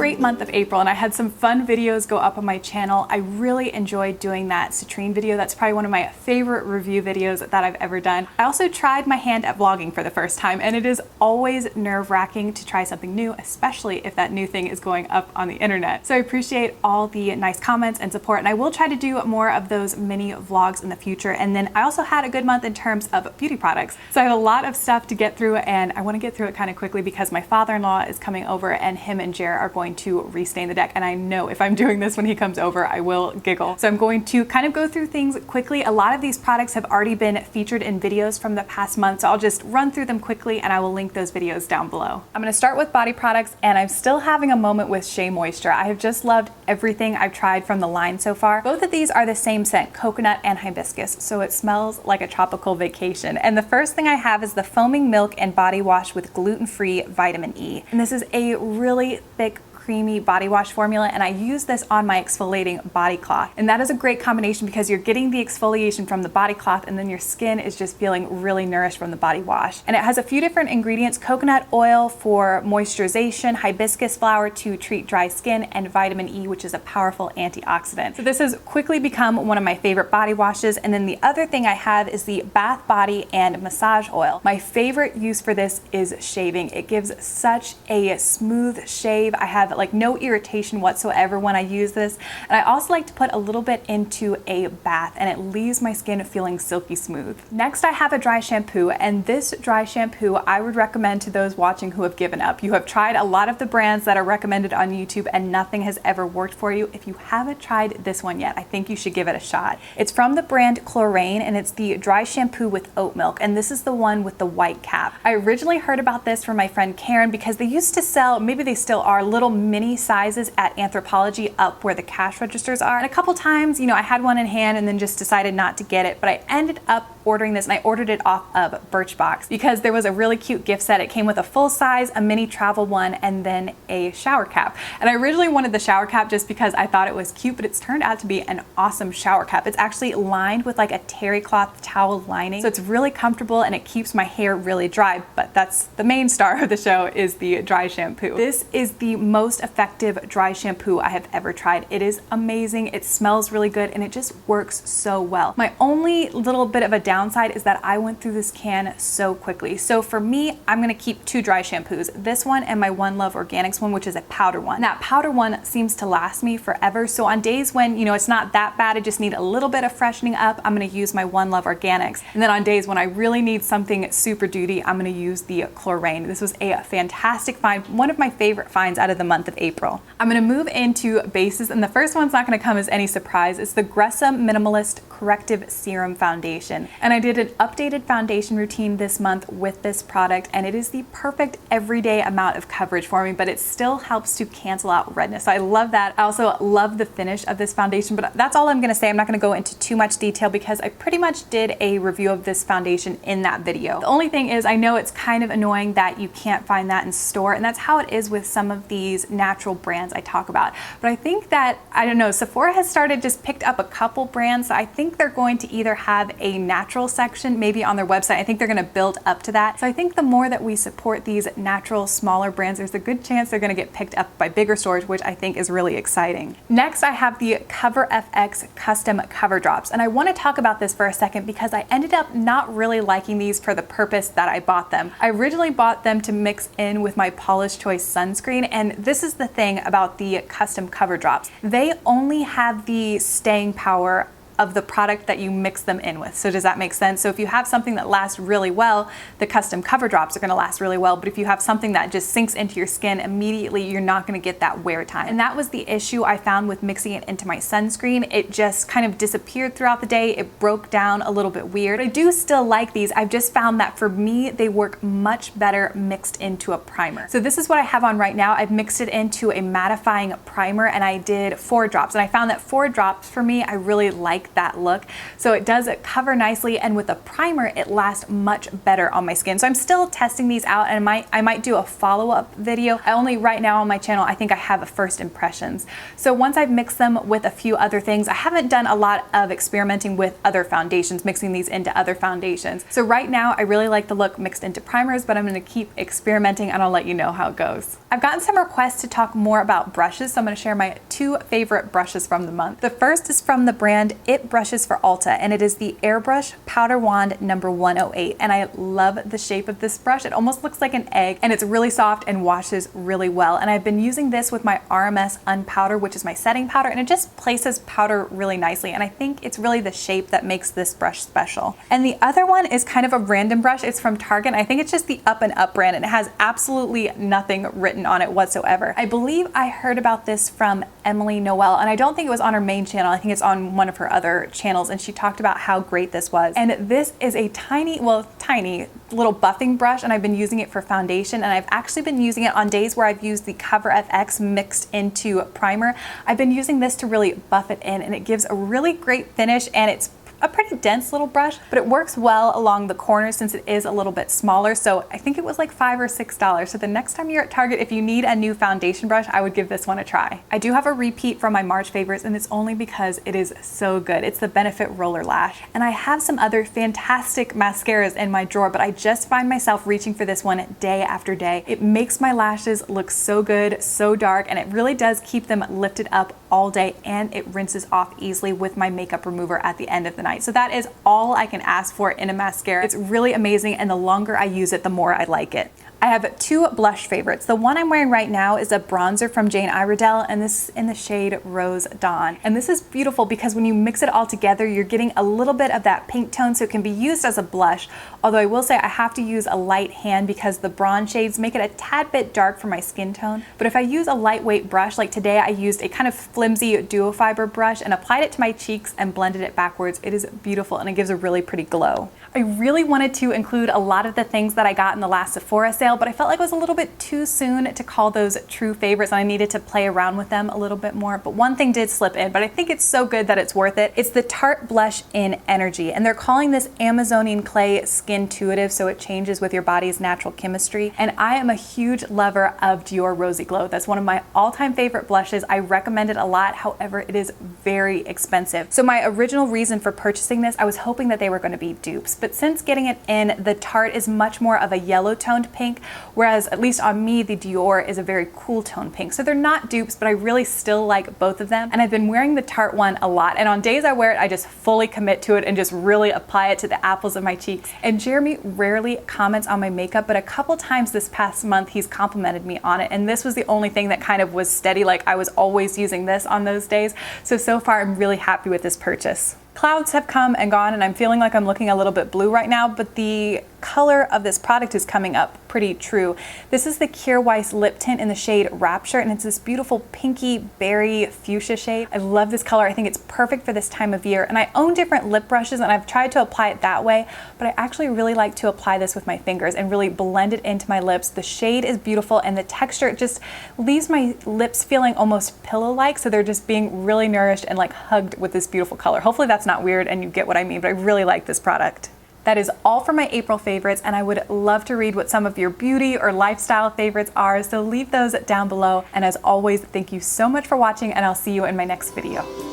great month of April and I had some fun videos go up on my channel. I really enjoyed doing that citrine video. That's probably one of my favorite review videos that I've ever done. I also tried my hand at vlogging for the first time, and it is always nerve-wracking to try something new, especially if that new thing is going up on the internet. So I appreciate all the nice comments and support, and I will try to do more of those mini vlogs in the future. And then I also had a good month in terms of beauty products. So I have a lot of stuff to get through, and I want to get through it kind of quickly because my father-in-law is coming over and him and Kjaer are going to restain the deck. And I know if I'm doing this when he comes over, I will giggle. So I'm going to kind of go through things quickly. A lot of these products have already been featured in videos from the past month, so I'll just run through them quickly and I will link those videos down below. I'm going to start with body products, and I'm still having a moment with Shea Moisture. I have just loved everything I've tried from the line so far. Both of these are the same scent, coconut and hibiscus, so it smells like a tropical vacation. And the first thing I have is the Foaming Milk and Body Wash with gluten-free vitamin E. And this is a really thick, creamy body wash formula, and I use this on my exfoliating body cloth. And that is a great combination because you're getting the exfoliation from the body cloth and then your skin is just feeling really nourished from the body wash. And it has a few different ingredients: coconut oil for moisturization, hibiscus flower to treat dry skin, and vitamin E, which is a powerful antioxidant. So this has quickly become one of my favorite body washes. And then the other thing I have is the Bath Body and Massage Oil. My favorite use for this is shaving. It gives such a smooth shave. I have like no irritation whatsoever when I use this. And I also like to put a little bit into a bath, and it leaves my skin feeling silky smooth. Next, I have a dry shampoo, and this dry shampoo I would recommend to those watching who have given up. You have tried a lot of the brands that are recommended on YouTube and nothing has ever worked for you. If you haven't tried this one yet, I think you should give it a shot. It's from the brand Chlorane, and it's the dry shampoo with oat milk, and this is the one with the white cap. I originally heard about this from my friend Karen because they used to sell, maybe they still are, little mini sizes at Anthropologie up where the cash registers are. And a couple times, I had one in hand and then just decided not to get it, but I ended up ordering this, and I ordered it off of Birchbox because there was a really cute gift set. It came with a full size, a mini travel one, and then a shower cap. And I originally wanted the shower cap just because I thought it was cute, but it's turned out to be an awesome shower cap. It's actually lined with like a terry cloth towel lining, so it's really comfortable and it keeps my hair really dry. But that's the main star of the show, is the dry shampoo. This is the most effective dry shampoo I have ever tried. It is amazing. It smells really good and it just works so well. My only little bit of a downside is that I went through this can so quickly. So for me, I'm gonna keep two dry shampoos, this one and my One Love Organics one, which is a powder one. That powder one seems to last me forever. So on days when, it's not that bad, I just need a little bit of freshening up, I'm gonna use my One Love Organics. And then on days when I really need something super duty, I'm gonna use the Chlorane. This was a fantastic find, one of my favorite finds out of the month of April. I'm gonna move into bases, and the first one's not gonna come as any surprise. It's the Gressa Minimalist Corrective Serum Foundation. And I did an updated foundation routine this month with this product, and it is the perfect everyday amount of coverage for me, but it still helps to cancel out redness. So I love that. I also love the finish of this foundation, but that's all I'm gonna say. I'm not gonna go into too much detail because I pretty much did a review of this foundation in that video. The only thing is, I know it's kind of annoying that you can't find that in store, and that's how it is with some of these natural brands I talk about. But I think that, I don't know, Sephora has just picked up a couple brands, so I think they're going to either have a natural section maybe on their website. I think they're gonna build up to that. So I think the more that we support these natural, smaller brands, there's a good chance they're gonna get picked up by bigger stores, which I think is really exciting. Next, I have the Cover FX Custom Cover Drops. And I wanna talk about this for a second because I ended up not really liking these for the purpose that I bought them. I originally bought them to mix in with my Paula's Choice sunscreen, and this is the thing about the custom cover drops. They only have the staying power of the product that you mix them in with. So does that make sense? So if you have something that lasts really well, the custom cover drops are gonna last really well. But if you have something that just sinks into your skin immediately, you're not gonna get that wear time. And that was the issue I found with mixing it into my sunscreen. It just kind of disappeared throughout the day. It broke down a little bit weird. I do still like these. I've just found that for me, they work much better mixed into a primer. So this is what I have on right now. I've mixed it into a mattifying primer, and I did 4 drops. And I found that 4 drops for me, I really like like that look. So it does cover nicely, and with a primer, it lasts much better on my skin. So I'm still testing these out, and I might do a follow-up video. I only right now on my channel, I think I have a first impressions. So once I've mixed them with a few other things, I haven't done a lot of experimenting with other foundations, mixing these into other foundations. So right now, I really like the look mixed into primers, but I'm gonna keep experimenting and I'll let you know how it goes. I've gotten some requests to talk more about brushes, so I'm gonna share my 2 favorite brushes from the month. The first is from the brand It Brushes for Ulta, and it is the Airbrush Powder Wand number 108. And I love the shape of this brush. It almost looks like an egg, and it's really soft and washes really well. And I've been using this with my RMS Unpowder, which is my setting powder, and it just places powder really nicely. And I think it's really the shape that makes this brush special. And the other one is kind of a random brush. It's from Target, and I think it's just the Up and Up brand, and it has absolutely nothing written on it whatsoever. I believe I heard about this from Emily Noel, and I don't think it was on her main channel. I think it's on one of her other channels, and she talked about how great this was. And this is a tiny little buffing brush, and I've been using it for foundation, and I've actually been using it on days where I've used the Cover FX mixed into primer. I've been using this to really buff it in, and it gives a really great finish, and it's a pretty dense little brush, but it works well along the corners since it is a little bit smaller. So I think it was like $5 or $6. So the next time you're at Target, if you need a new foundation brush, I would give this one a try. I do have a repeat from my March favorites, and it's only because it is so good. It's the Benefit Roller Lash. And I have some other fantastic mascaras in my drawer, but I just find myself reaching for this one day after day. It makes my lashes look so good, so dark, and it really does keep them lifted up all day, and it rinses off easily with my makeup remover at the end of the night. So that is all I can ask for in a mascara. It's really amazing, and the longer I use it, the more I like it. I have 2 blush favorites. The one I'm wearing right now is a bronzer from Jane Iredale, and this is in the shade Rose Dawn. And this is beautiful because when you mix it all together, you're getting a little bit of that pink tone, so it can be used as a blush. Although I will say I have to use a light hand because the bronze shades make it a tad bit dark for my skin tone. But if I use a lightweight brush, like today I used a kind of flimsy duo fiber brush and applied it to my cheeks and blended it backwards, it is beautiful, and it gives a really pretty glow. I really wanted to include a lot of the things that I got in the last Sephora sale, but I felt like it was a little bit too soon to call those true favorites, and I needed to play around with them a little bit more. But one thing did slip in, but I think it's so good that it's worth it. It's the Tarte Blush in Energy, and they're calling this Amazonian Clay Skin Intuitive, so it changes with your body's natural chemistry. And I am a huge lover of Dior Rosy Glow. That's one of my all-time favorite blushes. I recommend it a lot. However, it is very expensive. So my original reason for purchasing this, I was hoping that they were going to be dupes. But since getting it in, the Tarte is much more of a yellow toned pink, whereas at least on me, the Dior is a very cool toned pink. So they're not dupes, but I really still like both of them. And I've been wearing the Tarte one a lot. And on days I wear it, I just fully commit to it and just really apply it to the apples of my cheeks. And Jeremy rarely comments on my makeup, but a couple times this past month, he's complimented me on it. And this was the only thing that kind of was steady. Like I was always using this on those days. So far I'm really happy with this purchase. Clouds have come and gone, and I'm feeling like I'm looking a little bit blue right now, but the color of this product is coming up pretty true. This is the Kjaer Weis lip tint in the shade Rapture, and it's this beautiful pinky berry fuchsia shade. I love this color. I think it's perfect for this time of year, and I own different lip brushes, and I've tried to apply it that way, but I actually really like to apply this with my fingers and really blend it into my lips. The shade is beautiful, and the texture, it just leaves my lips feeling almost pillow-like, so they're just being really nourished and like hugged with this beautiful color. Hopefully that's not weird and you get what I mean, but I really like this product. That is all for my April favorites, and I would love to read what some of your beauty or lifestyle favorites are, so leave those down below. And as always, thank you so much for watching, and I'll see you in my next video.